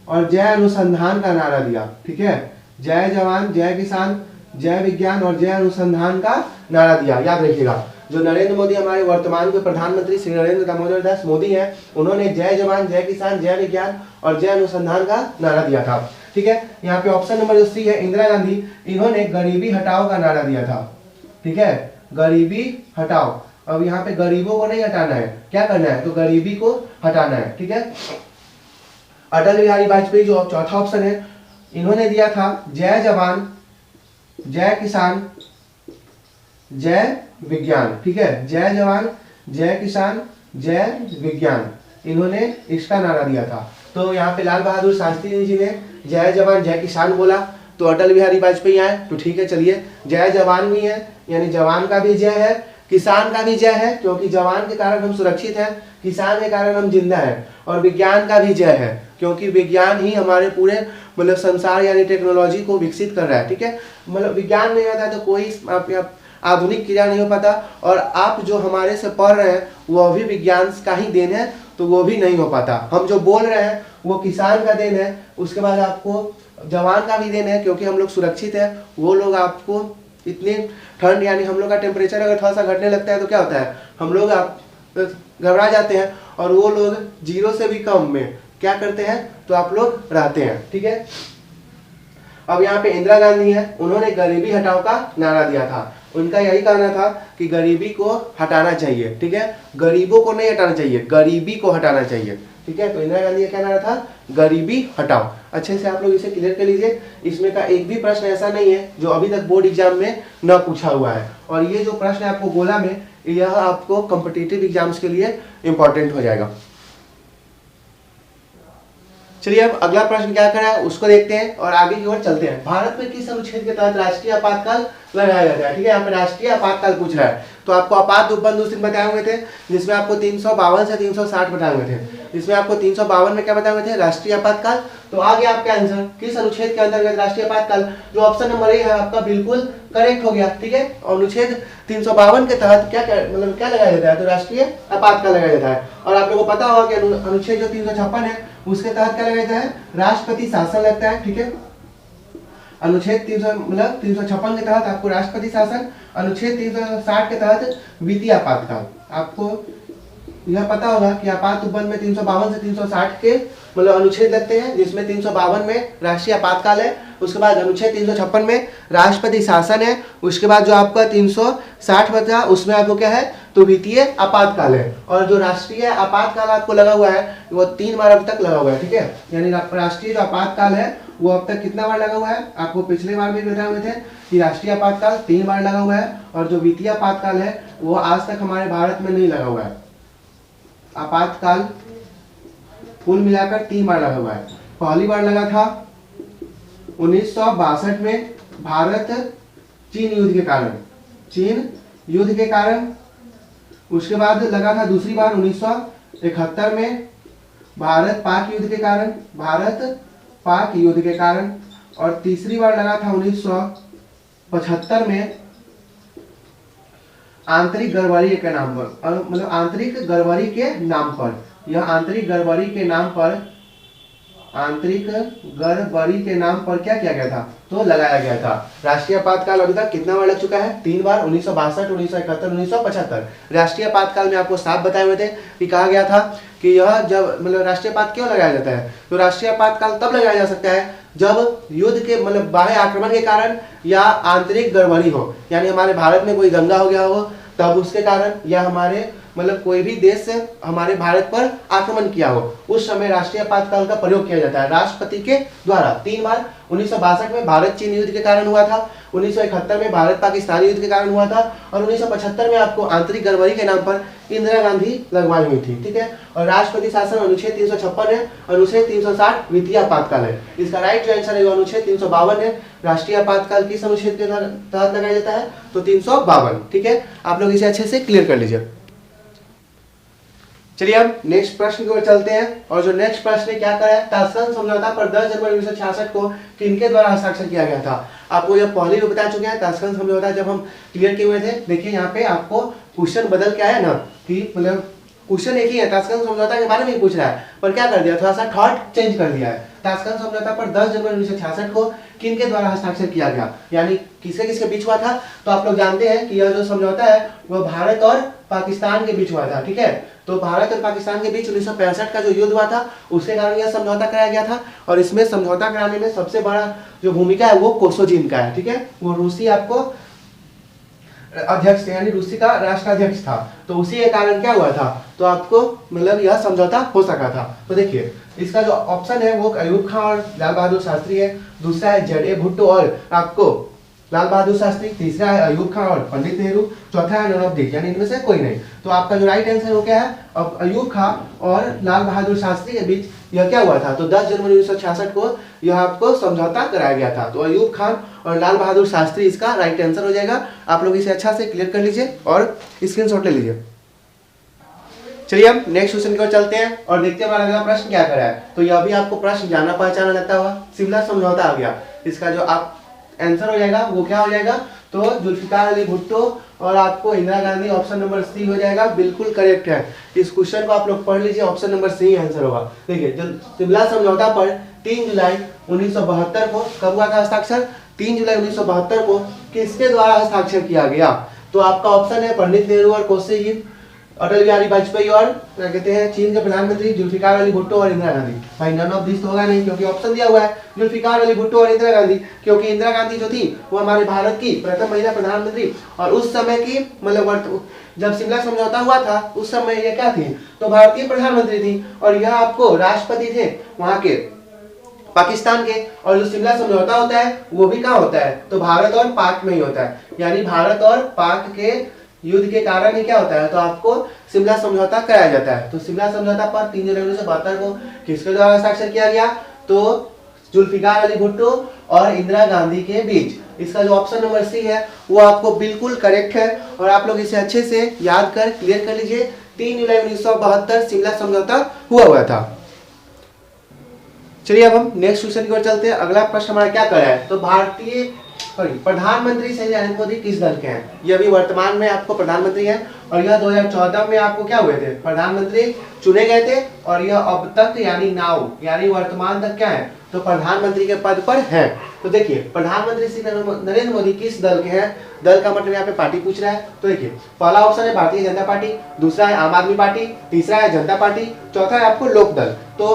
और जय अनुसंधान का नारा दिया, ठीक है। जय जवान जय किसान जय विज्ञान और जय अनुसंधान का नारा दिया, याद रखिएगा। जो नरेंद्र मोदी हमारे वर्तमान के प्रधानमंत्री श्री नरेंद्र दामोदर दास मोदी हैं, उन्होंने जय जवान जय किसान जय विज्ञान और जय अनुसंधान का नारा दिया था, ठीक है। यहाँ पे ऑप्शन नंबर जो सी है इंदिरा गांधी, इन्होंने गरीबी हटाओ का नारा दिया था, ठीक है, गरीबी हटाओ। अब यहाँ पे गरीबों को नहीं हटाना है, क्या करना है, तो गरीबी को हटाना है, ठीक है। अटल बिहारी वाजपेयी जो चौथा ऑप्शन है, इन्होंने दिया था जय जवान जय किसान जय विज्ञान, ठीक है, जय जवान जय किसान जय विज्ञान, इन्होंने इसका नारा दिया था। तो यहाँ पे लाल बहादुर शास्त्री जी ने जय जवान जय किसान बोला, तो अटल बिहारी वाजपेयी आए, तो ठीक है चलिए जय जवान भी है, यानी जवान का भी जय है, किसान का भी जय है, क्योंकि जवान के कारण हम सुरक्षित हैं, किसान के कारण हम जिंदा हैं, और विज्ञान का भी जय है, क्योंकि विज्ञान ही हमारे पूरे मतलब संसार यानी टेक्नोलॉजी को विकसित कर रहा है, ठीक है। मतलब विज्ञान नहीं रहता तो कोई आधुनिक क्रिया नहीं हो पाता, और आप जो हमारे से पढ़ रहे हैं वो भी विज्ञान का ही देन है, तो वो भी नहीं हो पाता। हम जो बोल रहे हैं वो किसान का देन है, उसके बाद आपको जवान का भी देन है, क्योंकि हम लोग सुरक्षित है। वो लोग आपको इतनी ठंड यानी हम लोग का टेम्परेचर अगर थोड़ा सा घटने लगता है तो क्या होता है, हम लोग घबरा जाते हैं, और वो लोग 0 से भी कम में क्या करते हैं, तो आप लोग रहते हैं, ठीक है। अब यहाँ पे इंदिरा गांधी है, उन्होंने गरीबी हटाओ का नारा दिया था। उनका यही कहना था कि गरीबी को हटाना चाहिए, ठीक है, गरीबों को नहीं हटाना चाहिए, गरीबी को हटाना चाहिए, ठीक है। तो इंदिरा गांधी का क्या नारा था, गरीबी हटाओ। अच्छे से आप लोग इसे क्लियर कर लीजिए। इसमें का एक भी प्रश्न ऐसा नहीं है जो अभी तक बोर्ड एग्जाम में न पूछा हुआ है, और ये जो प्रश्न है आपको गोला में, यह आपको कॉम्पिटिटिव एग्जाम्स के लिए इंपॉर्टेंट हो जाएगा। चलिए अब अगला प्रश्न क्या करा है उसको देखते हैं और आगे की ओर चलते हैं। भारत में किस अनुच्छेद के तहत राष्ट्रीय आपातकाल लगाया जाता है, ठीक है। यहाँ पे राष्ट्रीय आपातकाल पूछ रहा है, तो आपको आपात उपबंध उस दिन बताए हुए थे जिसमें आपको 352 से 360 बताए हुए थे। इसमें आपको 352 में क्या बताए हुए थे, राष्ट्रीय आपातकाल। तो आ गया आपका आंसर, किस अनुच्छेद के अंतर्गत राष्ट्रीय आपातकाल, जो ऑप्शन नंबर ए है आपका बिल्कुल करेक्ट हो गया, ठीक है। अनुच्छेद 352 के तहत क्या मतलब क्या लगाया जाता है, तो राष्ट्रीय आपातकाल लगाया जाता है। और आप लोगों को पता होगा कि अनुच्छेद जो 356 है उसके तहत क्या लगाया जाता है, राष्ट्रपति शासन लगता है, ठीक है। अनुच्छेद 356 के तहत आपको राष्ट्रपति शासन, अनुच्छेद 360 के तहत वित्तीय आपातकाल। आपको यह पता होगा कि आपात उपबंध में 352 से 360 के मतलब अनुच्छेद लगते हैं, जिसमें 352 में राष्ट्रीय आपातकाल है, उसके बाद अनुच्छेद 356 में राष्ट्रपति शासन है, उसके बाद जो आपका 360 बचा उसमें आपको क्या है, तो वित्तीय आपातकाल है। और जो राष्ट्रीय आपातकाल आपको लगा हुआ है वो 3 बार अब तक लगा हुआ है, ठीक है। यानी राष्ट्रीय जो आपातकाल है वो अब तक कितना बार लगा हुआ है, आपको पिछले बार भी बताए हुए थे कि राष्ट्रीय आपातकाल 3 बार लगा हुआ है, और जो वित्तीय आपातकाल है वो आज तक हमारे भारत में नहीं लगा हुआ है। आपातकाल कुल मिलाकर 3 बार लगा हुआ है। पहली बार लगा था 1962 में भारत चीन युद्ध के कारण, उसके बाद लगा था दूसरी बार 1971 में भारत पाक युद्ध के कारण, और तीसरी बार लगा था 1975 में आंतरिक गड़बड़ी के नाम पर, मतलब आंतरिक गड़बड़ी के नाम पर, यह आंतरिक गड़बड़ी के नाम पर क्या किया गया था, तो लगाया गया था। राष्ट्रीय आपातकाल अभी तक कितना बार लग चुका है, 3 बार, 1962, 1971, 1975। राष्ट्रीय आपातकाल में आपको साफ बताए हुए थे कि कहा गया था कि यह जब मतलब राष्ट्रीय आपात क्यों लगाया जाता है, तो राष्ट्रीय आपातकाल तब लगाया जा सकता है जब युद्ध के मतलब बाह्य आक्रमण के कारण या आंतरिक गड़बड़ी हो, यानी हमारे भारत में कोई दंगा हो गया हो तब उसके कारण, या हमारे मतलब कोई भी देश से हमारे भारत पर आक्रमण किया हो, उस समय राष्ट्रीय आपातकाल का प्रयोग किया जाता है राष्ट्रपति के द्वारा। 3 बार 1962 में भारत चीन युद्ध के कारण हुआ था, 1971 में भारत पाकिस्तान युद्ध के कारण हुआ था, और 1975 में आपको आंतरिक गड़बड़ी के नाम पर इंदिरा गांधी लगवाई हुई थी, ठीक है। और राष्ट्रपति शासन अनुच्छेद 356 है, अनुच्छेद 360 वित्तीय आपातकाल है। इसका राइट जो आंसर है वो अनुच्छेद 352 है। राष्ट्रीय आपातकाल किस अनुच्छेद के तहत लगाया जाता है, तो 352, ठीक है। आप लोग इसे अच्छे से क्लियर कर लीजिए। चलिए अब नेक्स्ट प्रश्न की ओर चलते हैं, और जो नेक्स्ट प्रश्न है क्या करा है, ताशकंद समझौता पर 10 जनवरी 1966 को किनके द्वारा हस्ताक्षर किया गया था। आपको यह पहले भी बता चुके हैं, ताशकंद समझौता जब हम क्लियर किए हुए थे। देखिए यहाँ पे आपको क्वेश्चन बदल के आया ना, कि मतलब क्वेश्चन एक ही है, ताशकंद समझौता के बारे में ही पूछ रहा है, पर क्या कर दिया, थोड़ा सा थॉट चेंज कर दिया है। ताशकंद समझौता पर 10 जनवरी 1966 को किनके द्वारा हस्ताक्षर किया गया, यानी किसके किसके बीच हुआ था। तो आप लोग जानते हैं कि यह जो समझौता है वह भारत और पाकिस्तान के बीच हुआ था, ठीक है। तो भारत और पाकिस्तान के बीच 1965 का जो युद्ध हुआ था उसके कारण यह समझौता कराया गया था, और इसमें समझौता कराने में सबसे बड़ा जो भूमिका है वो कोसोजिन का है, ठीक है। वो रूसी आपको अध्यक्ष, यानी रूसी का राष्ट्राध्यक्ष था, तो उसी के कारण क्या हुआ था, तो आपको मतलब यह समझौता हो सका था। तो देखिए इसका जो ऑप्शन है वो अयूब खान और लाल बहादुर शास्त्री है, दूसरा है जेडे भुट्टो और आपको लाल बहादुर शास्त्री, तीसरा है अयूब खान और पंडित नेहरू, चौथा है नौरोजी, यानी इनमें से कोई नहीं। तो आपका जो राइट आंसर वो क्या है, अब अयूब खान और लाल बहादुर शास्त्री के बीच यह क्या हुआ था, तो 10 जनवरी 1966 को यह आपको समझौता कराया गया था। तो अयूब खान और लाल बहादुर शास्त्री इसका राइट आंसर हो जाएगा। आप लोग इसे अच्छा से क्लियर कर लीजिए और स्क्रीनशॉट ले लीजिए। चलिए हम नेक्स्ट क्वेश्चन की ओर चलते हैं और देखते हैं हमारा अगला प्रश्न क्या कर रहा है। तो यह भी आपको प्रश्न जाना पहचाना लगता हुआ, शिमला समझौता आ गया। इसका जो आप आंसर हो जाएगा वो क्या हो जाएगा, तो जुल्फिकार अली भुट्टो और आपको Indira Gandhi, option number C हो जाएगा, बिल्कुल करेक्ट है। इस क्वेश्चन को आप लोग पढ़ लीजिए, ऑप्शन नंबर सी आंसर होगा। देखिए जो शिमला समझौता पर 3 जुलाई 1972 को कब हुआ था हस्ताक्षर, 3 जुलाई 1972 को किसके द्वारा हस्ताक्षर किया गया, तो आपका ऑप्शन है पंडित नेहरू और कोसेगिन, अटल बिहारी वाजपेयी और क्या कहते हैं चीन के प्रधानमंत्री जुल्फिकार अली भुट्टो और इंदिरा गांधी। भाई नन ऑफ दिस तो होगा नहीं, क्योंकि ऑप्शन दिया हुआ है जुल्फिकार अली भुट्टो और इंदिरा गांधी, क्योंकि इंदिरा गांधी जो थी वो हमारे भारत की प्रथम महिला प्रधानमंत्री, और उस समय की मतलब जब शिमला समझौता हुआ था उस समय ये क्या थी, तो भारतीय प्रधानमंत्री थी, और यह आपको राष्ट्रपति थे वहां के पाकिस्तान के। और जो शिमला समझौता होता है वो भी कहाँ होता है, तो भारत और पाक में ही होता है, यानी भारत और पाक के युद्ध के कारण ही क्या होता है, तो आपको शिमला समझौता कराया जाता है। तो शिमला समझौता पर 3 जनवरी 1972 को किसके द्वारा हस्ताक्षर किया गया, तो जुल्फिकार अली भुट्टो और इंदिरा गांधी के बीच। इसका जो ऑप्शन नंबर सी है वो आपको बिल्कुल करेक्ट है, और आप लोग इसे अच्छे से याद कर क्लियर कर लीजिए। 3 जुलाई 1972 शिमला समझौता हुआ था। चलिए अब हम नेक्स्ट क्वेश्चन की ओर चलते हैं। अगला प्रश्न हमारा क्या कर रहा है, तो भारतीय प्रधानमंत्री श्री नरेंद्र मोदी किस दल के हैं। ये अभी वर्तमान में आपको प्रधानमंत्री हैं, और यह 2014 में आपको क्या हुए थे, प्रधानमंत्री चुने गए थे, और यह अब तक यानी नाउ यानी वर्तमान तक क्या है, तो प्रधानमंत्री के पद पर हैं। तो देखिए प्रधानमंत्री श्री नरेंद्र मोदी किस दल के हैं, दल का मतलब यहाँ पे पार्टी पूछ रहा है। तो देखिए पहला ऑप्शन है भारतीय जनता पार्टी, दूसरा है आम आदमी पार्टी, तीसरा है जनता पार्टी, चौथा है आपको लोक दल। तो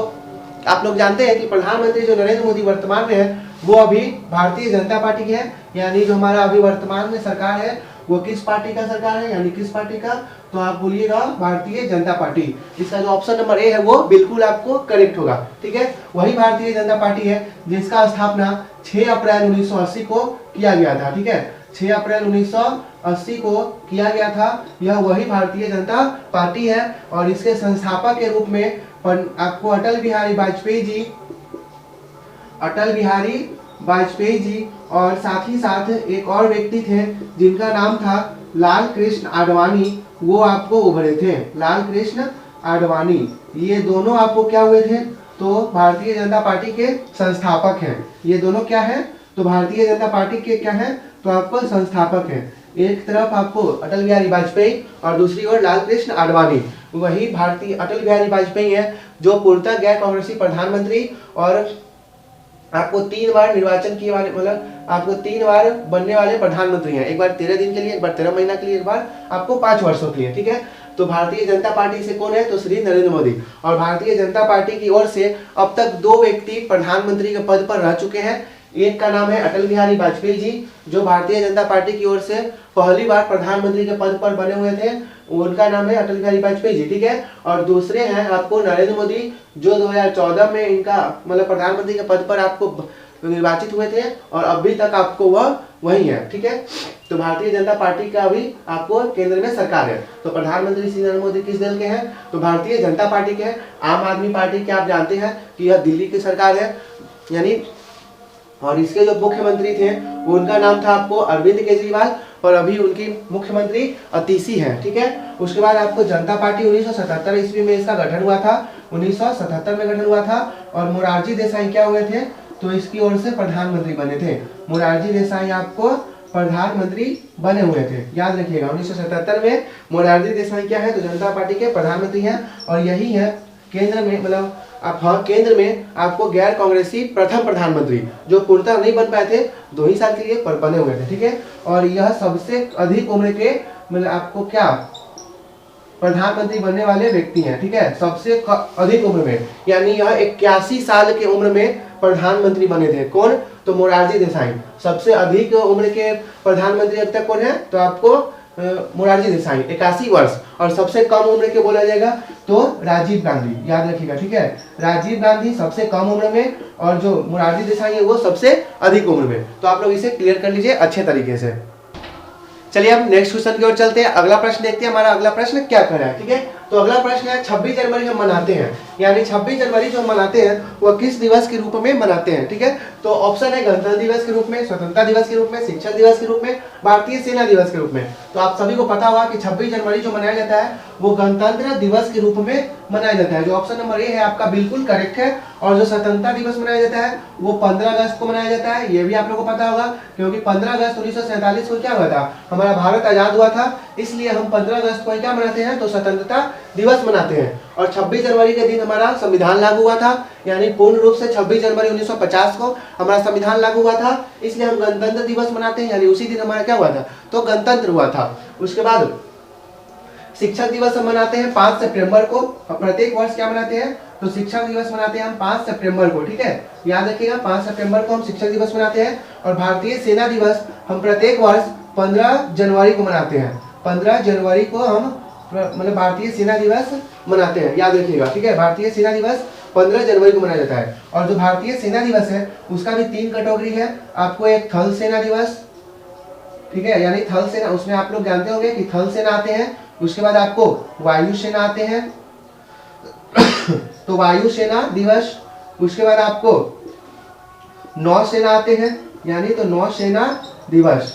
आप लोग जानते हैं कि प्रधानमंत्री जो नरेंद्र मोदी वर्तमान में है वो अभी भारतीय जनता पार्टी की है, यानी जो हमारा अभी वर्तमान में सरकार है वो किस पार्टी का सरकार है, यानी किस पार्टी का, तो आप बोलिएगा भारतीय जनता पार्टी। इसका जो ऑप्शन नंबर ए है वो बिल्कुल आपको करेक्ट होगा, ठीक है। वही भारतीय जनता पार्टी है जिसका स्थापना 6 अप्रैल 1980 को किया गया था, ठीक है। 6 अप्रैल 1980 को किया गया था, यह वही भारतीय जनता पार्टी है। और इसके संस्थापक के रूप में आपको अटल बिहारी वाजपेयी जी और साथ ही साथ एक और व्यक्ति थे जिनका नाम था लाल कृष्ण आडवाणी, वो आपको उभरे थे, लाल कृष्ण आडवाणी। ये दोनों आपको क्या हुए थे, तो भारतीय जनता पार्टी के संस्थापक हैं। ये दोनों क्या है, तो भारतीय जनता पार्टी के क्या है, तो आपको संस्थापक हैं। एक तरफ आपको अटल बिहारी वाजपेयी और दूसरी ओर लाल कृष्ण आडवाणी। वही भारतीय अटल बिहारी वाजपेयी है जो पूर्णतः गैर कांग्रेसी प्रधानमंत्री और आपको 3 बार निर्वाचन किए वाले, मतलब आपको 3 बार बनने वाले प्रधानमंत्री हैं। एक बार 13 दिन के लिए, एक बार 13 महीना के लिए, एक बार आपको 5 वर्षों के लिए, ठीक है। तो भारतीय जनता पार्टी से कौन है, तो श्री नरेंद्र मोदी। और भारतीय जनता पार्टी की ओर से अब तक 2 व्यक्ति प्रधानमंत्री के पद पर रह चुके हैं। एक का नाम है अटल बिहारी वाजपेयी जी जो भारतीय जनता पार्टी की ओर से पहली बार प्रधानमंत्री के पद पर बने हुए थे, उनका नाम है अटल बिहारी वाजपेयी जी, ठीक है। और दूसरे हैं आपको नरेंद्र मोदी जो 2014 में इनका मतलब प्रधानमंत्री के पद पर आपको निर्वाचित हुए थे, और अभी तक आपको वह वही है, ठीक है। तो भारतीय जनता पार्टी का अभी आपको केंद्र में सरकार है। तो प्रधानमंत्री श्री नरेंद्र मोदी किस दल के हैं, तो भारतीय जनता पार्टी के हैं। आम आदमी पार्टी के आप जानते हैं कि यह दिल्ली की सरकार है, यानी और इसके जो मुख्यमंत्री थे वो उनका नाम था आपको अरविंद केजरीवाल, और अभी उनकी मुख्यमंत्री अतीसी है, ठीक है। उसके बाद आपको जनता पार्टी 1977 ईस्वी में इसका गठन हुआ था, 1977 में गठन हुआ था। और मोरारजी देसाई क्या हुए थे, तो इसकी ओर से प्रधानमंत्री बने थे। मोरारजी देसाई आपको प्रधानमंत्री बने हुए थे, याद रखिएगा। 1977 में मोरारजी देसाई क्या है, तो जनता पार्टी के प्रधानमंत्री हैं। और यही है केंद्र में, मतलब आप हाँ केंद्र में आपको गैर कांग्रेसी प्रथम प्रधानमंत्री जो पूर्णतः नहीं बन पाए थे 2 ही साल के लिए पर बने हुए थे, ठीक है। और यह सबसे अधिक उम्र के मतलब आपको क्या प्रधानमंत्री बनने वाले व्यक्ति हैं, ठीक है, सबसे अधिक उम्र में, यानी यह 81 साल के उम्र में प्रधानमंत्री बने थे। कौन, तो मोरारजी देसाई। सबसे अधिक उम्र के प्रधानमंत्री अब तक कौन है, तो आपको मोरारजी देसाई 81 वर्ष। और सबसे कम उम्र के बोला जाएगा तो राजीव गांधी, याद रखिएगा, ठीक है। राजीव गांधी सबसे कम उम्र में, और जो मोरारजी देसाई है वो सबसे अधिक उम्र में। तो आप लोग इसे क्लियर कर लीजिए अच्छे तरीके से। चलिए अब नेक्स्ट क्वेश्चन की ओर चलते हैं। अगला प्रश्न देखते हैं, हमारा अगला प्रश्न क्या कर रहा है, ठीक है। तो अगला प्रश्न है 26 जनवरी हम मनाते हैं, यानी 26 जनवरी जो हम मनाते हैं वह किस दिवस के रूप में मनाते हैं, ठीक है। तो ऑप्शन है गणतंत्र दिवस के रूप में, स्वतंत्रता दिवस के रूप में, शिक्षक दिवस के रूप में, भारतीय सेना दिवस के रूप में। तो आप सभी को पता होगा कि 26 जनवरी जो मनाया जाता है वो गणतंत्र दिवस के रूप में मनाया जाता है। जो ऑप्शन नंबर ए है आपका बिल्कुल करेक्ट है। और जो स्वतंत्रता दिवस मनाया जाता है वो 15 अगस्त को मनाया जाता है, ये भी आप लोगों को पता होगा, क्योंकि 15 अगस्त 1947 को क्या हुआ था, हमारा भारत आजाद हुआ था, इसलिए हम 15 अगस्त को क्या मनाते हैं, तो स्वतंत्रता दिवस मनाते हैं। और 26 जनवरी के दिन हमारा संविधान लागू हुआ था, यानी पूर्ण रूप से 26 जनवरी 1950 को हमारा संविधान लागू हुआ था, इसलिए हम गणतंत्र दिवस मनाते हैं, यानी उसी दिन हमारा क्या हुआ था, तो गणतंत्र हुआ था। उसके बाद शिक्षक दिवस हम मनाते हैं 5 सितंबर को। प्रत्येक वर्ष क्या मनाते हैं, तो शिक्षक दिवस मनाते हैं हम 5 सितंबर को, ठीक है, याद रखिएगा 5 सितंबर को हम शिक्षक दिवस मनाते हैं। और भारतीय सेना दिवस हम प्रत्येक वर्ष 15 जनवरी को मनाते हैं। 15 जनवरी को हम मतलब भारतीय सेना दिवस मनाते हैं, याद रखिएगा, ठीक है। भारतीय सेना दिवस 15 जनवरी को मनाया जाता है। और जो भारतीय सेना दिवस है उसका भी 3 कैटेगरी है आपको। एक थल सेना दिवस, ठीक है, यानी थल सेना, उसमें आप लोग जानते होंगे कि थल सेना आते हैं, उसके बाद आपको वायु सेना आते हैं तो वायु सेना दिवस, उसके बाद आपको नौसेना आते हैं, यानी तो नौसेना दिवस,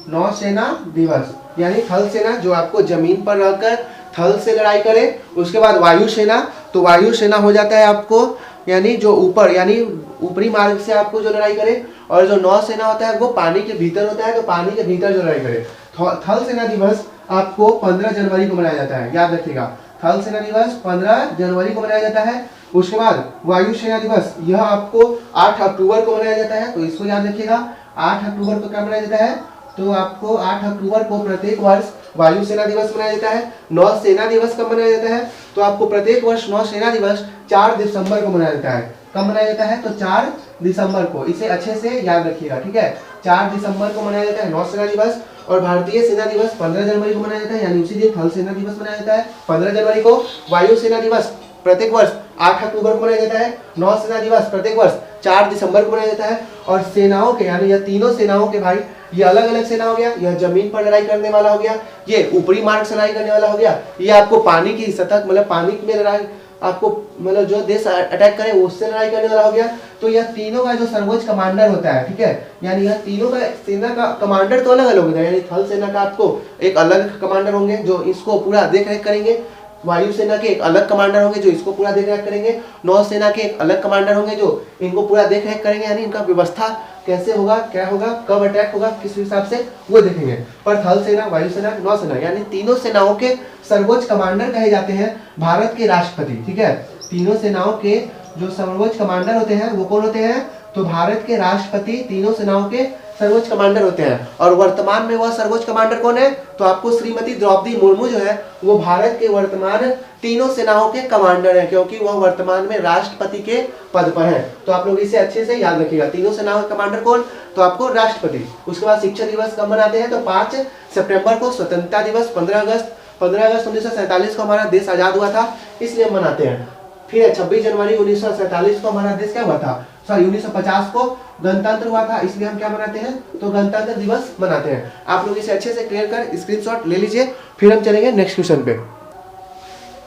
नौसेना दिवस यानी थल सेना जो आपको जमीन पर रहकर थल से लड़ाई करे। उसके बाद वायु सेना, तो वायु सेना हो जाता है आपको यानी जो ऊपर यानी ऊपरी मार्ग से आपको जो लड़ाई करे। और जो नौसेना होता है वो पानी के भीतर होता है, तो पानी के भीतर जो लड़ाई करे। थल सेना दिवस आपको 15 जनवरी को मनाया जाता है, याद रखिएगा, थल सेना दिवस 15 जनवरी को मनाया जाता है। उसके बाद वायु सेना दिवस यह आपको 8 अक्टूबर को मनाया जाता है, तो इसको याद रखिएगा। 8 अक्टूबर को क्या मनाया जाता है, तो आपको 8 अक्टूबर को प्रत्येक वर्ष वायु सेना दिवस मनाया जाता है। नौसेना दिवस कब मनाया जाता है, तो आपको प्रत्येक वर्ष नौसेना दिवस 4 दिसंबर को मनाया जाता है। कब मनाया जाता है, तो 4 दिसंबर को, इसे अच्छे से याद रखिएगा, ठीक है। 4 दिसंबर को मनाया जाता है नौसेना दिवस। और भारतीय सेना दिवस 15 जनवरी को मनाया जाता है, यानी उसी दिन थल सेना दिवस मनाया जाता है 15 जनवरी को। वायु सेना दिवस प्रत्येक वर्ष 8 अक्टूबर को मनाया जाता है। नौसेना दिवस प्रत्येक वर्ष 4 दिसंबर को मनाया जाता है। और सेनाओं के यानी यह तीनों सेनाओं के भाई, ये अलग अलग सेना हो गया, यह जमीन पर लड़ाई करने वाला हो गया, ये ऊपरी मार्ग से लड़ाई करने वाला हो गया, ये आपको पानी की सतह मतलब पानी में लड़ाई आपको मतलब जो देश अटैक करे उससे लड़ाई करने वाला हो गया। तो यह तीनों का जो सर्वोच्च कमांडर होता है, ठीक है, यानी यह तीनों का सेना का कमांडर तो अलग अलग होगा, यानी थल सेना का आपको एक अलग कमांडर होंगे जो इसको पूरा देख रेख करेंगे। वायु सेना के एक अलग कमांडर होंगे जो इसको पूरा देख रेख करेंगे। नौसेना के एक अलग कमांडर होंगे जो इनको पूरा देख रेख करेंगे, यानी इनका व्यवस्था कैसे होगा, क्या होगा, कब अटैक होगा, किस हिसाब से वो देखेंगे। पर थल सेना, वायु सेना, नौसेना यानी तीनों सेनाओं के सर्वोच्च कमांडर कहे जाते हैं भारत के राष्ट्रपति, ठीक है। तीनों सेनाओं के जो सर्वोच्च कमांडर होते हैं वो कौन होते हैं, तो भारत के राष्ट्रपति तीनों सेनाओं के सर्वोच्च कमांडर होते हैं। और वर्तमान में वह सर्वोच्च कमांडर कौन है, तो आपको श्रीमती द्रौपदी मुर्मू जो है वो भारत के वर्तमान तीनों सेनाओं के कमांडर है, क्योंकि वह वर्तमान में राष्ट्रपति के पद पर है। तो आप लोग इसे अच्छे से याद रखिएगा, तीनों सेनाओं के कमांडर कौन, तो आपको राष्ट्रपति। उसके बाद शिक्षक दिवस कब मनाते हैं, तो 5 सितंबर को। स्वतंत्रता दिवस 15 अगस्त 1947 को हमारा देश आजाद हुआ था, इसलिए मनाते हैं। फिर 26 जनवरी 1947 को हमारा देश क्या हुआ था, सॉरी 1950 को गणतंत्र हुआ था, इसलिए हम क्या मनाते हैं, तो गणतंत्र दिवस मनाते हैं। आप लोग इसे अच्छे से क्लियर कर स्क्रीनशॉट ले लीजिए। फिर हम चलेंगे नेक्स्ट क्वेश्चन पे।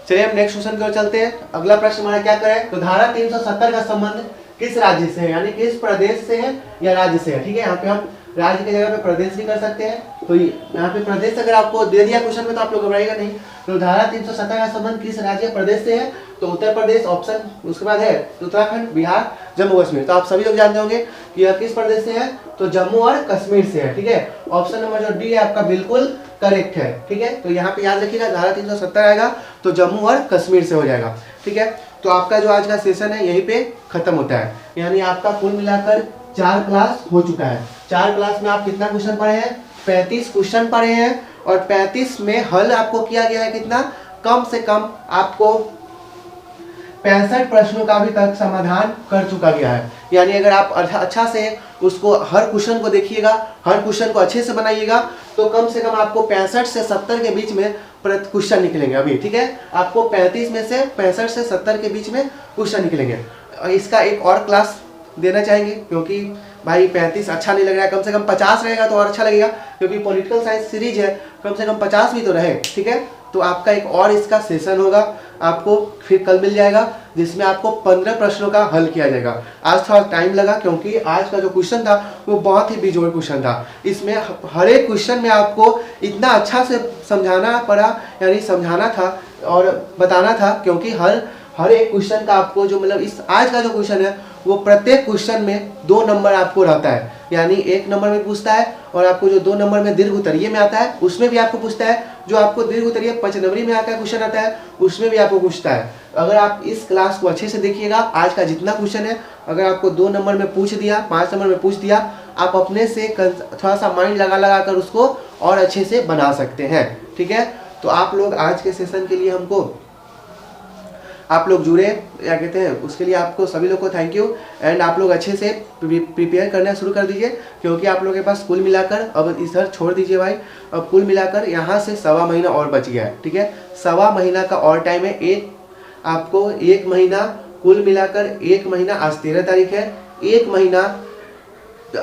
चलिए हम नेक्स्ट क्वेश्चन की ओर चलते हैं। अगला प्रश्न हमारा क्या करें, तो धारा 370 का संबंध किस राज्य से है, यानी किस प्रदेश से है या राज्य से है, ठीक है। यहाँ पे हम राज्य की जगह पे प्रदेश भी कर सकते हैं। तो यहाँ पे प्रदेश अगर आपको दे दिया क्वेश्चन में तो आप लोग घबराइएगा नहीं। तो धारा 370 का संबंध किस राज्य प्रदेश से है, तो उत्तर प्रदेश ऑप्शन, उसके बाद है उत्तराखंड, बिहार, जम्मू कश्मीर। तो आप सभी लोग जानते होंगे कि यह किस प्रदेश से है, तो जम्मू और कश्मीर से है, ठीक है। ऑप्शन नंबर जो डी है आपका बिल्कुल करेक्ट है, ठीक है। तो यहाँ पे याद रखिएगा धारा 370 आएगा तो जम्मू और कश्मीर से हो जाएगा, ठीक है। तो आपका जो आज का सेशन है यहीं पे खत्म होता है, यानी आपका कुल मिलाकर 4 क्लास हो चुका है। 4 क्लास में आप कितना क्वेश्चन पढ़े हैं, 35 क्वेश्चन पढ़े हैं। और 35 में हल आपको किया गया है कितना, कम से कम आपको 65 प्रश्नों का अभी तक समाधान कर चुका गया है। यानी अगर आप अच्छा से उसको हर क्वेश्चन को देखिएगा, हर क्वेश्चन को अच्छे से बनाइएगा, तो कम से कम आपको 65 से 70 के बीच में क्वेश्चन निकलेंगे अभी, ठीक है। आपको 35 में से 65 से 70 के बीच में क्वेश्चन निकलेंगे। इसका एक और क्लास देना चाहेंगे, क्योंकि भाई 35 अच्छा नहीं लग रहा है, कम से कम 50 रहेगा तो और अच्छा लगेगा, क्योंकि पॉलिटिकल साइंस सीरीज है, कम से कम 50 भी तो रहे, ठीक है। तो आपका एक और इसका सेशन होगा, आपको फिर कल मिल जाएगा, जिसमें आपको 15 प्रश्नों का हल किया जाएगा। आज थोड़ा टाइम लगा, क्योंकि आज का जो क्वेश्चन था वो बहुत ही बेजोड़ क्वेश्चन था। इसमें हर एक क्वेश्चन में आपको इतना अच्छा से समझाना पड़ा, यानी समझाना था और बताना था, क्योंकि हर एक क्वेश्चन का आपको जो मतलब इस आज का जो क्वेश्चन है वो प्रत्येक क्वेश्चन में 2 नंबर आपको रहता है, यानी 1 नंबर में पूछता है, और आपको जो 2 नंबर में दीर्घ उत्तरीय में आता है उसमें भी आपको पूछता है, जो आपको दीर्घ उत्तरीय 5 नंबरी में आकर क्वेश्चन आता है उसमें भी आपको पूछता है। अगर आप इस क्लास को अच्छे से देखिएगा, आज का जितना क्वेश्चन है अगर आपको 2 नंबर में पूछ दिया, 5 नंबर में पूछ दिया, आप अपने से थोड़ा सा माइंड लगा कर उसको और अच्छे से बना सकते हैं, ठीक है। तो आप लोग आज के सेशन के लिए हमको आप लोग जुड़े, क्या कहते हैं, उसके लिए आपको सभी लोग को थैंक यू। एंड आप लोग अच्छे से प्रिपेयर करना शुरू कर दीजिए, क्योंकि आप लोगों के पास कुल मिलाकर, अब इधर छोड़ दीजिए भाई, अब कुल मिलाकर यहाँ से 1.25 महीना और बच गया है। ठीक है, 1.25 महीना का और टाइम है। आपको 1 महीना, कुल मिलाकर 1 महीना, आज 13 तारीख है, 1 महीना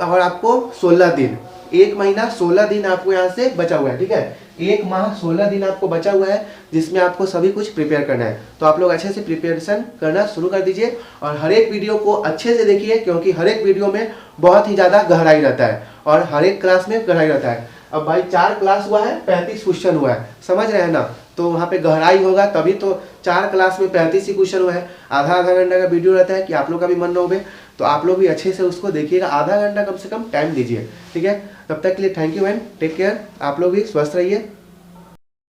और आपको 16 दिन, 1 महीना 16 दिन आपको यहाँ से बचा हुआ है। ठीक है, 1 माह 16 दिन आपको बचा हुआ है, जिसमें आपको सभी कुछ प्रिपेयर करना है। तो आप लोग अच्छे से प्रिपरेशन करना शुरू कर दीजिए और हर एक वीडियो को अच्छे से देखिए, क्योंकि हर एक वीडियो में बहुत ही ज़्यादा गहराई रहता है और हर एक क्लास में गहराई रहता है। अब भाई 4 क्लास हुआ है, 35 क्वेश्चन हुआ है, समझ रहे हैं ना, तो वहाँ पे गहराई होगा, तभी तो 4 क्लास में 35 ही क्वेश्चन हुआ है। आधा घंटा का वीडियो रहता है कि आप लोग का भी मन रहोगे, तो आप लोग भी अच्छे से उसको देखिएगा, आधा घंटा कम से कम टाइम दीजिए। ठीक है, तब तक के लिए thank you and take care. आप लोग भी स्वस्थ रहिए।